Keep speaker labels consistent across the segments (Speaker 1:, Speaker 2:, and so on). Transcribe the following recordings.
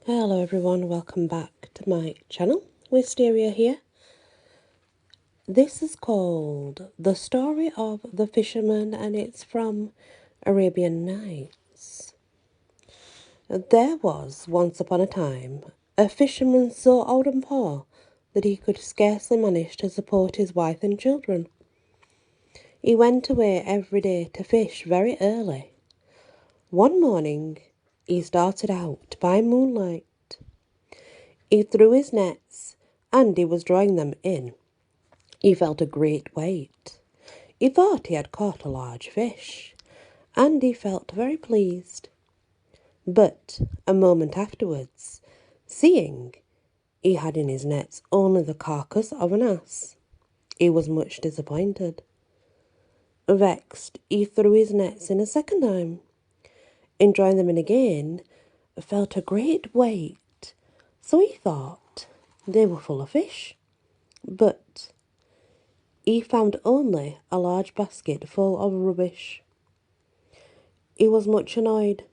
Speaker 1: Hello everyone, welcome back to my channel. Wisteria here. This is called The Story of the Fisherman and it's from Arabian Nights. There was, once upon a time, a fisherman so old and poor that he could scarcely manage to support his wife and children. He went away every day to fish very early. One morning, he started out by moonlight. He threw his nets, and he was drawing them in. He felt a great weight. He thought he had caught a large fish, and he felt very pleased. But a moment afterwards, seeing he had in his nets only the carcass of an ass, he was much disappointed. Vexed, he threw his nets in a second time. In drawing them in again, felt a great weight, so he thought they were full of fish. But he found only a large basket full of rubbish. He was much annoyed.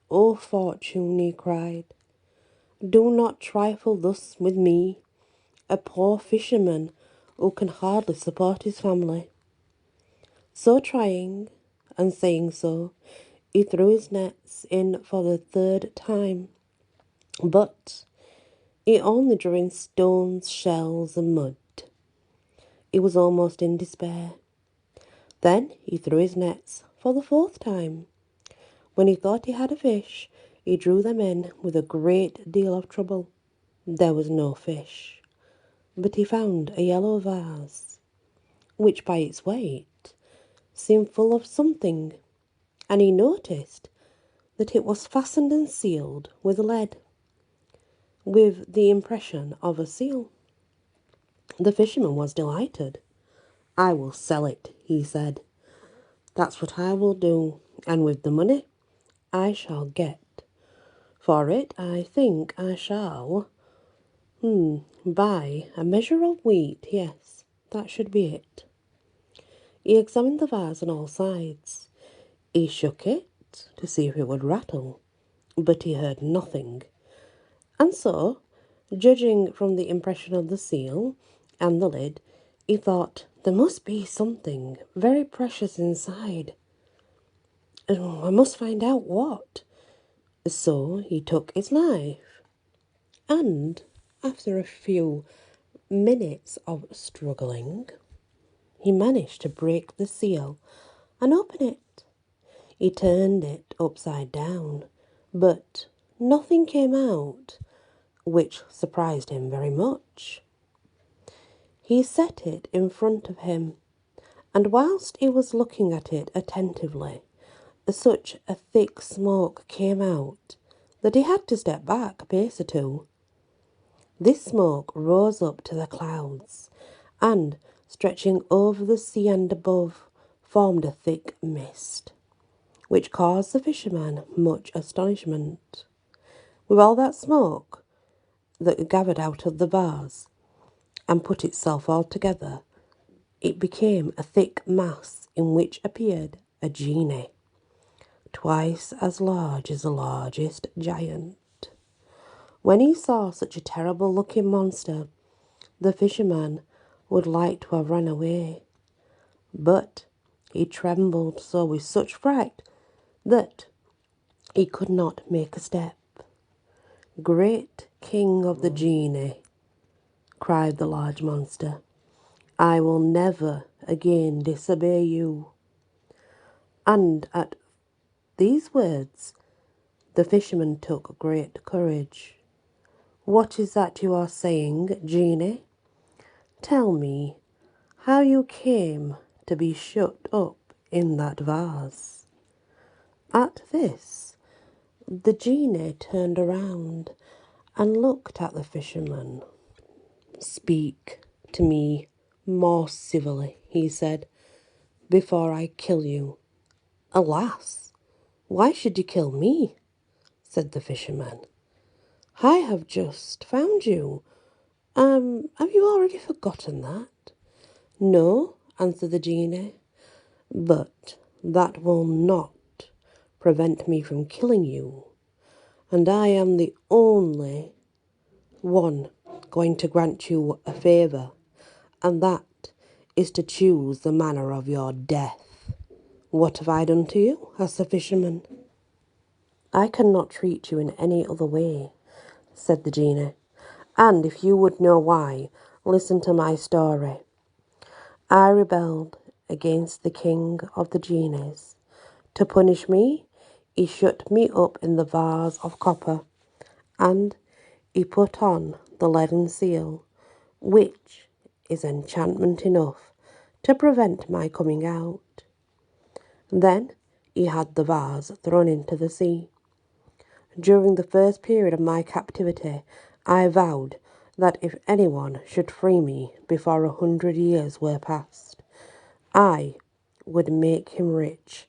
Speaker 1: "O fortune," he cried, "do not trifle thus with me, a poor fisherman who can hardly support his family." So trying, and saying so, he threw his nets in for the third time. But he only drew in stones, shells, and mud. He was almost in despair. Then he threw his nets for the fourth time. When he thought he had a fish, he drew them in with a great deal of trouble. There was no fish, but he found a yellow vase, which by its weight seemed full of something, and he noticed that it was fastened and sealed with lead, with the impression of a seal. The fisherman was delighted. "I will sell it," he said. "That's what I will do, and with the money I shall get for it, I think I shall buy a measure of wheat. Yes, that should be it." He examined the vase on all sides. He shook it to see if it would rattle, but he heard nothing. And so, judging from the impression of the seal and the lid, he thought there must be something very precious inside. "Oh, I must find out what." So he took his knife, and after a few minutes of struggling, he managed to break the seal and open it. He turned it upside down, but nothing came out, which surprised him very much. He set it in front of him, and whilst he was looking at it attentively, such a thick smoke came out that he had to step back a pace or two. This smoke rose up to the clouds, and, stretching over the sea and above, formed a thick mist, which caused the fisherman much astonishment. With all that smoke that gathered out of the vase and put itself all together, it became a thick mass in which appeared a genie, twice as large as the largest giant. When he saw such a terrible-looking monster, the fisherman would like to have run away, but he trembled so with such fright that he could not make a step. "Great king of the genii," cried the large monster, "I will never again disobey you." And at these words, the fisherman took great courage. "What is that you are saying, genie? Tell me how you came to be shut up in that vase." At this, the genie turned around and looked at the fisherman. "Speak to me more civilly," he said, "before I kill you." "Alas, why should you kill me?" said the fisherman. "I have just found you. Have you already forgotten that?" "No," answered the genie, "but that will not prevent me from killing you. and I am the only one going to grant you a favour, and that is to choose the manner of your death. What have I done to you? Asked the fisherman. I cannot treat you in any other way, said the genie, and if you would know why, listen to my story. I rebelled against the king of the genies. To punish me, he shut me up in the vase of copper, and he put on the leaden seal, which is enchantment enough to prevent my coming out. Then he had the vase thrown into the sea. During the first period of my captivity, I vowed that if anyone should free me before 100 years were past, I would make him rich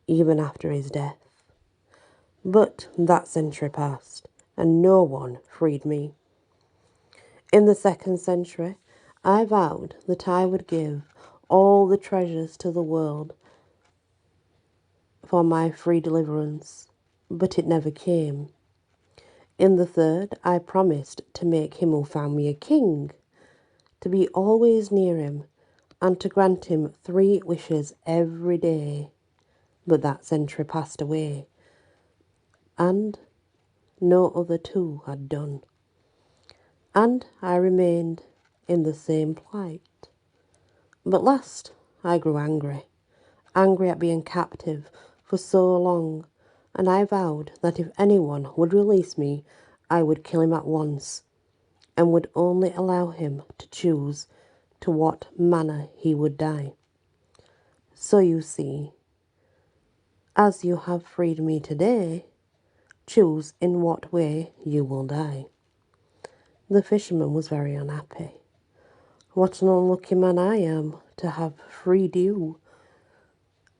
Speaker 1: even after his death. But that century passed, and no one freed me. In the second century, I vowed that I would give all the treasures to the world for my free deliverance, but it never came. In the third, I promised to make him who found me a king, to be always near him, and to grant him 3 wishes every day. But that century passed away, and no other 2 had done. And I remained in the same plight. But last I grew angry at being captive for so long, and I vowed that if anyone would release me, I would kill him at once, and would only allow him to choose to what manner he would die. So you see, as you have freed me today, choose in what way you will die. The fisherman was very unhappy. What an unlucky man I am to have freed you.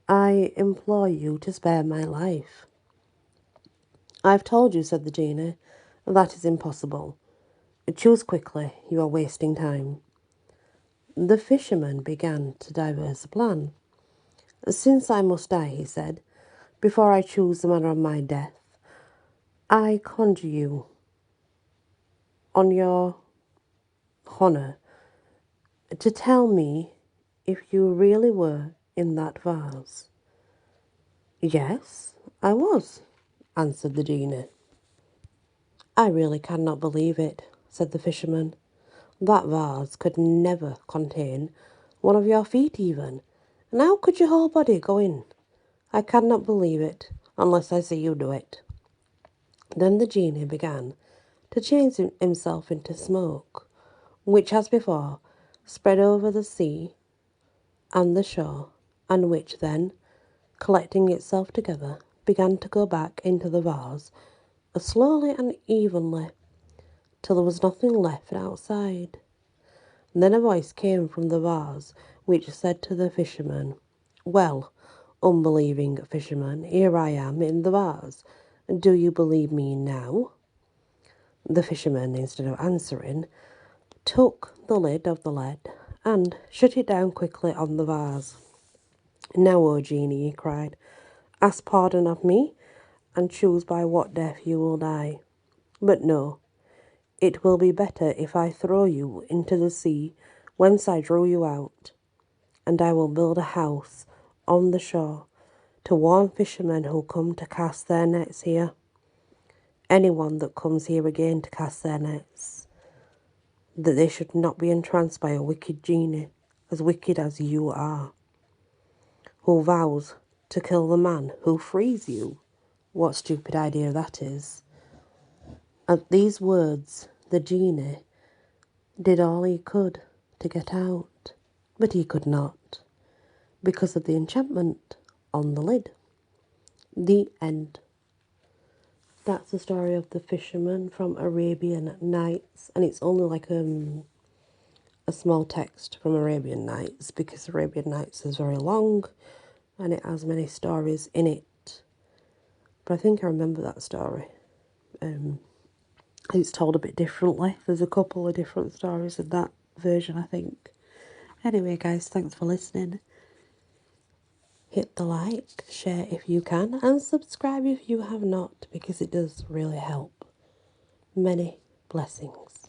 Speaker 1: I implore you to spare my life. I've told you, said the genie, that is impossible. Choose quickly, you are wasting time. The fisherman began to devise a plan. Since I must die, he said, before I choose the manner of my death, I conjure you, on your honour, to tell me if you really were in that vase. Yes, I was, answered the genie. I really cannot believe it, said the fisherman. That vase could never contain one of your feet even, and how could your whole body go in? I cannot believe it unless I see you do it. Then the genie began to change himself into smoke, which, as before, spread over the sea and the shore, and which then, collecting itself together, began to go back into the vase slowly and evenly, till there was nothing left outside. And then a voice came from the vase, which said to the fisherman, Well, unbelieving fisherman, here I am in the vase. Do you believe me now? The fisherman, instead of answering, took the lid of the lead and shut it down quickly on the vase. Now, O genie, he cried, ask pardon of me, and choose by what death you will die. But no, it will be better if I throw you into the sea whence I drew you out, and I will build a house on the shore to warn fishermen who come to cast their nets here. Anyone that comes here again to cast their nets, that they should not be entranced by a wicked genie, as wicked as you are, who vows to kill the man who frees you. What stupid idea that is. At these words, the genie did all he could to get out, but he could not, because of the enchantment on the lid. The end. That's the story of the fisherman from Arabian Nights, and it's only like a small text from Arabian Nights, because Arabian Nights is very long and it has many stories in it. But I think I remember that story. It's told a bit differently. There's a couple of different stories in that version, I think. Anyway, guys, thanks for listening. hit the like, share if you can, and subscribe if you have not, because it does really help. Many blessings.